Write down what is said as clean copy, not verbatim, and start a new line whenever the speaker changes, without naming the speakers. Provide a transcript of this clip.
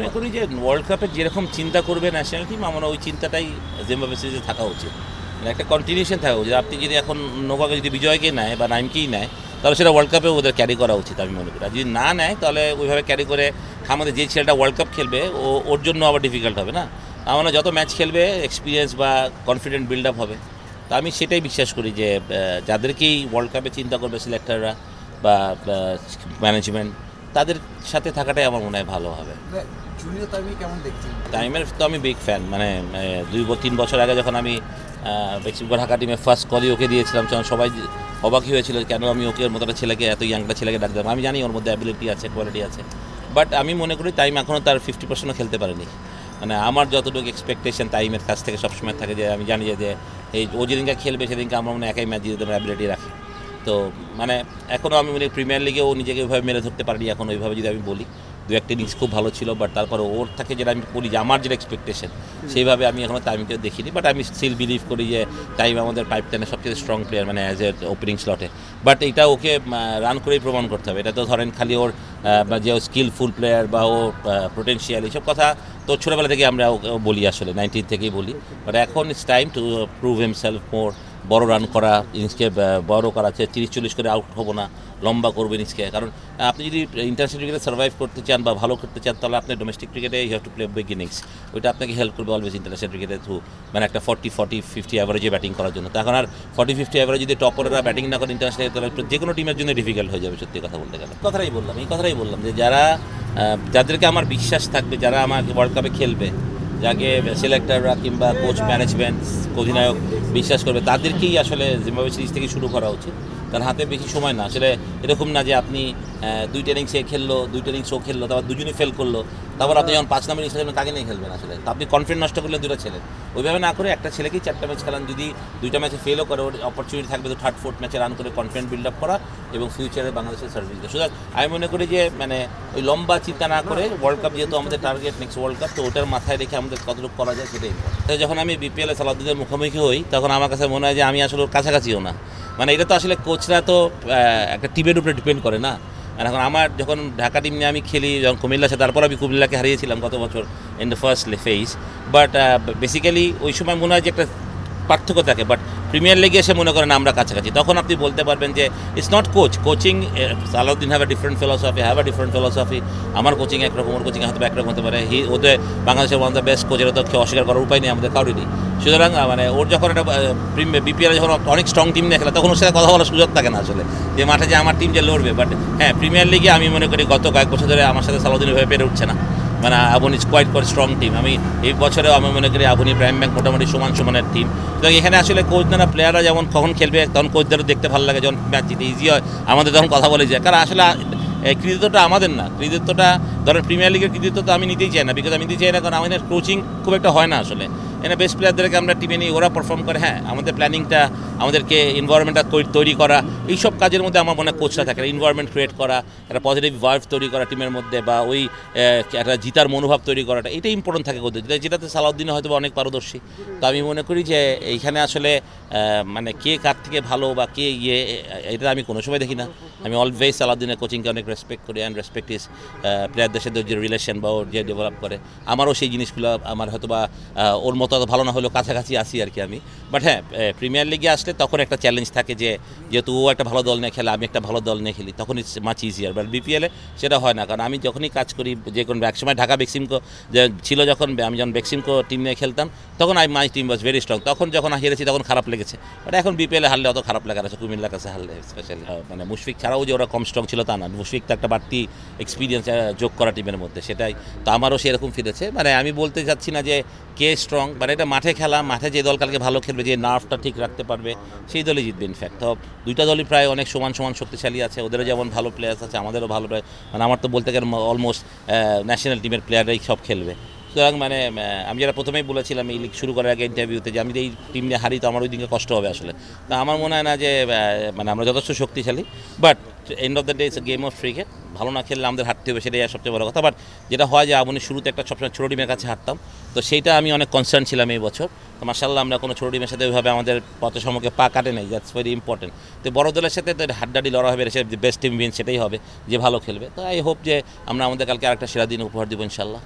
মনে করি যে ওয়ার্ল্ড কাপে যেরকম চিন্তা করবে ন্যাশনাল টিম, আমার ওই চিন্তাটাই জিম্বাবুয়ে সিরিজে থাকা উচিত। মানে একটা কন্টিনিউশন থাকা উচিত। আপনি যদি এখন নৌকাকে যদি বিজয়কে নেয় বা নাইমকেই নেয়, তাহলে সেটা ওয়ার্ল্ড কাপে ওদের ক্যারি করা উচিত আমি মনে করি। আর যদি না নেয় তাহলে ওইভাবে ক্যারি করে আমাদের যে ছেলেটা ওয়ার্ল্ড কাপ খেলবে ওর জন্য আবার ডিফিকাল্ট হবে না। আমরা যত ম্যাচ খেলবে এক্সপিরিয়েন্স বা কনফিডেন্ট বিল্ড আপ হবে। তো আমি সেটাই বিশ্বাস করি যে যাদেরকেই ওয়ার্ল্ড কাপে চিন্তা করবে সিলেক্টররা বা ম্যানেজমেন্ট, তাদের সাথে থাকাটাই আমার মনে হয় ভালো হবে। তাইমের তো আমি বিগ ফ্যান। মানে 2-3 বছর আগে যখন আমি মেক্সিকো ঢাকা টিমে ফার্স্ট কলই ওকে দিয়েছিলাম, তখন সবাই অবাকই হয়েছিল কেন আমি ওকে ওর মতো একটা ছেলেকে, এত ইয়াংটা ছেলেকে ডাক দিলাম। আমি জানি ওর মধ্যে অ্যাবিলিটি আছে, কোয়ালিটি আছে, বাট আমি মনে করি টাইম এখনও তার 50%ও খেলতে পারেনি। মানে আমার যতটুকু এক্সপেকটেশন টাইমের কাছ থেকে সবসময় থাকে যে আমি জানি যে এই ও যেদিনকে খেলবে সেদিনকে আমরা মনে একাই ম্যাচ জিতে দেওয়ার অ্যাবিলিটি রাখি। তো মানে এখনও আমি মনে প্রিমিয়ার লিগে ও নিজেকে ওইভাবে মেরে ধরতে পারিনি এখন ওইভাবে যদি আমি বলি। 2-1 ইনিংস খুব ভালো ছিল, বাট তারপরে ওর থেকে যেটা আমি বলি যে আমার যেটা এক্সপেকটেশন সেইভাবে আমি এখনও টাইমকে দেখিনি। বাট আমি স্টিল বিলিভ করি যে টাইম আমাদের পাইপ টেনের সবচেয়ে স্ট্রং প্লেয়ার, মানে অ্যাজ এ ওপেনিং স্লটে। বাট এটা ওকে রান করেই প্রমাণ করতে হবে। এটা তো ধরেন খালি ওর যে স্কিলফুল প্লেয়ার বা ও পোটেনশিয়াল, এইসব কথা তো ছোটোবেলা থেকে আমরা বলি, আসলে 19 থেকেই বলি। বাট এখন it's time to prove himself more. বড় রান করা, ইনিংসকে বড় করা, 30-40 করে আউট হবো না, লম্বা করবো ইনিংসকে। কারণ আপনি যদি ইন্টারন্যাশনাল ক্রিকেটে সার্ভাইভ করতে চান বা ভালো করতে চান, তাহলে আপনি ডোমেস্টিক ক্রিকেটে you have to play big innings. ওইটা আপনাকে হেল্প করবে অলওয়েজ ইন্টারন্যাশনাল ক্রিকেটের থ্রু। মানে একটা 40-50 অ্যাভারেজে ব্যাটিং করার জন্য। তো এখন আর 40-50 অ্যাভারেজ যদি টপাররা ব্যাটিং না করে ইন্টারন্যাশনাল, তাহলে যে কোনো টিমের জন্য ডিফিকাল্ট হয়ে যাবে সত্যি কথা বলতে গেলে। এই কথাটাই বললাম যে যাদেরকে আমার বিশ্বাস থাকবে, যারা আমাকে ওয়ার্ল্ড কাপে খেলবে, যাকে সিলেক্টররা কিংবা কোচ ম্যানেজমেন্ট, অধিনায়ক বিশ্বাস করবে, তাদেরকেই আসলে জিম্বাবুয়ে সিরিজ থেকে শুরু করা উচিত। তার হাতে বেশি সময় না। আসলে এরকম না যে আপনি 2টা ইনিংসে খেললো, 2টা ইনিংস ও খেললো, তারপর দুজনই ফেল করলো, তারপর আপনি যখন 5 নম্বর ইনিংস খেলবেন তাকে নিয়ে খেলবেন। আসলে আপনি কনফিডেন্স নষ্ট করলে 2টা ছেলে, ওইভাবে না করে একটা ছেলেকেই 4টা ম্যাচ খেলান। যদি 2টা ম্যাচে ফেলও করে, ওর অপরচুনিটি থাকবে তো 3rd-4th ম্যাচে রান করে কনফিডেন্স বিল্ড আপ করা এবং ফিউচারে বাংলাদেশের সার্ভিস দেওয়া। সুতরাং আমি মনে করি যে মানে ওই লম্বা চিন্তা না করে, ওয়ার্ল্ড কাপ যেহেতু আমাদের টার্গেট নেক্সট ওয়ার্ল্ড কাপ, তো ওটার মাথায় রেখে আমাদের কতটুকু করা যায় সেটাই। যখন আমি বিপিএলে সালাউদ্দিনের মুখোমুখি হই, তখন আমার কাছে মনে হয় যে আমি আসলে ওর কাছাকাছিও না। মানে এটা তো আসলে কোচরা তো একটা টিমের উপরে ডিপেন্ড করে না। আর এখন আমার যখন ঢাকা টিম নিয়ে আমি খেলি, যখন কুমিল্লার সাথে, তারপর আমি কুমিল্লাকে হারিয়েছিলাম গত বছর in the first phase. But basically ওই সময় মনে হয় যে একটা পার্থক্য থাকে। বাট প্রিমিয়ার লিগে এসে মনে করেন আমরা কাছাকাছি, তখন আপনি বলতে পারবেন যে it's not coaching. Salauddin have a different philosophy. আমার কোচিং একরকম, ওর কোচিং হয়তো একরকম হতে পারে। ওদের বাংলাদেশের ওয়ান দ্য বেস্ট কোচের তো অস্বীকার করার উপায় নেই আমাদের কারোরই। সুতরাং মানে ওর যখন একটা বিপিএল যখন অনেক স্ট্রং টিম নিয়ে খেলে, তখন ওর সাথে কথা বলার সুযোগ থাকে না আসলে, যে মাঠে যে আমার টিম যে লড়বে। বাট হ্যাঁ, প্রিমিয়ার লিগে আমি মনে করি গত কয়েক বছর ধরে আমার সাথে সালাউদ্দিন এভাবে পেরে উঠছে না। মানে আবুন ইজ কোয়াইট স্ট্রং টিম। আমি এই বছরেও আমি মনে করি আবুনি প্রাইম ব্যাংক মোটামুটি সমানের টিম। তো এখানে আসলে কোচরা, প্লেয়াররা যেমন কখন খেলবে তখন কোচদেরও দেখতে ভালো লাগে, যখন ম্যাচ জিতে ইজি হয় আমাদের তখন কথা বলে যায়। কারণ আসলে কৃতিত্বটা আমাদের না, কৃতিত্বটা ধরেন প্রিমিয়ার লিগের কৃতিত্ব তো আমি নিতেই চাই না, বিকজ আমি নিতেই চাই না, কারণ আমাদের কোচিং খুব একটা হয় না আসলে। এখানে বেস্ট প্লেয়ারদেরকে আমরা টিমে নিই, ওরা পারফর্ম করে। হ্যাঁ, আমাদের প্ল্যানিংটা, আমাদেরকে এনভায়রনমেন্টটা তৈরি করা, এইসব কাজের মধ্যে আমার মনে হয় কোচরা থাকে। এনভায়রনমেন্ট ক্রিয়েট করা, একটা পজিটিভ ভাইব তৈরি করা টিমের মধ্যে, বা ওই একটা জিতার মনোভাব তৈরি করাটা, এটাই ইম্পর্টেন্ট থাকে ওদের, যেটাতে সালাউদ্দিন হয়তো অনেক পারদর্শী। তো আমি মনে করি যে এইখানে আসলে মানে কে কার থেকে ভালো বা কে এটা আমি কোনো সময় দেখি না। আমি অলওয়েজ সালাউদ্দিনের কোচিংকে অনেক রেসপেক্ট করি, অ্যান্ড রেসপেক্ট ইস প্লেয়ারদের সাথে যে রিলেশন বা ওর যে ডেভেলপ করে, আমারও সেই জিনিসগুলো আমার হয়তো বা ওর মতো ভালো না হলেও কাছাকাছি আসি আর কি আমি। বাট হ্যাঁ, প্রিমিয়ার লিগে আসলে তখন একটা চ্যালেঞ্জ থাকে যে যেহেতু ও একটা ভালো দল নিয়ে খেলে, আমি একটা ভালো দল নিয়ে খেলি, তখন ইটস মাচ ইজিয়ার। বাট বিপিএলে সেটা হয় না, কারণ আমি যখনই কাজ করি, যে কোনো একসময় ঢাকা বেক্সিমকো ছিল, যখন আমি বেক্সিমকো টিম নিয়ে খেলতাম, তখন my team was very strong. তখন যখন হেরেছি তখন খারাপ লেগেছে, বাট এখন বিপিএলে হারলে অত খারাপ লাগার আছে, কুমিল্লার কাছে হারলে স্পেশালি। মানে মুশফিক ছাড়াও যে ওরা কম স্ট্রং ছিল তা না, মুশফিক তো একটা বাড়তি এক্সপিরিয়েন্স যোগ করা টিমের মধ্যে, সেটাই তো আমারও সেরকম ফিরেছে। মানে আমি বলতে চাচ্ছি না যে কে স্ট্রং, মানে এটা মাঠে খেলা, মাঠে যে দল কালকে ভালো খেলবে, যে নার্ভটা ঠিক রাখতে পারবে, সেই দলই জিতবে। ইনফ্যাক্ট তো 2টা দলই প্রায় অনেক সমান শক্তিশালী আছে, ওদেরও যেমন ভালো প্লেয়ার্স আছে, আমাদেরও ভালো প্লেয়ার। মানে আমার তো বলতে গেলে অলমোস্ট ন্যাশনাল টিমের প্লেয়াররাই সব খেলবে। সুতরাং মানে আমি যারা প্রথমেই বলেছিলাম এই লিগ শুরু করার আগে ইন্টারভিউতে, যে আমি এই টিম নিয়ে হারি তো আমার ওই দিকে কষ্ট হবে আসলে। তা আমার মনে হয় না যে মানে আমরা যথেষ্ট শক্তিশালী, but end of the day it's a game of cricket. ভালো না খেললে আমাদের হারতে হবে, সেটাই সবচেয়ে বড় কথা। বাট যেটা হয় যে আপনি শুরুতে একটা সবসময় ছোটো টিমের কাছে হারতাম, তো সেইটা আমি অনেক কনসার্ন ছিলাম এই বছর। তো মাশাআল্লাহ আমরা কোনো ছোটো টিমের সাথে ওইভাবে আমাদের পথের সম্মুখে পা কাটে নেই, দ্যাটস ভেরি ইম্পর্টেন্ট। তো বড় দলের সাথে তো হাড্ডাডি লড়া হবে, সে বেস্ট টিম উইন, সেটাই হবে যে ভালো খেলবে। তো আই হোপ যে আমরা আমাদের কালকে আরেকটা সেরা দিন উপহার দেবো ইনশাল্লাহ।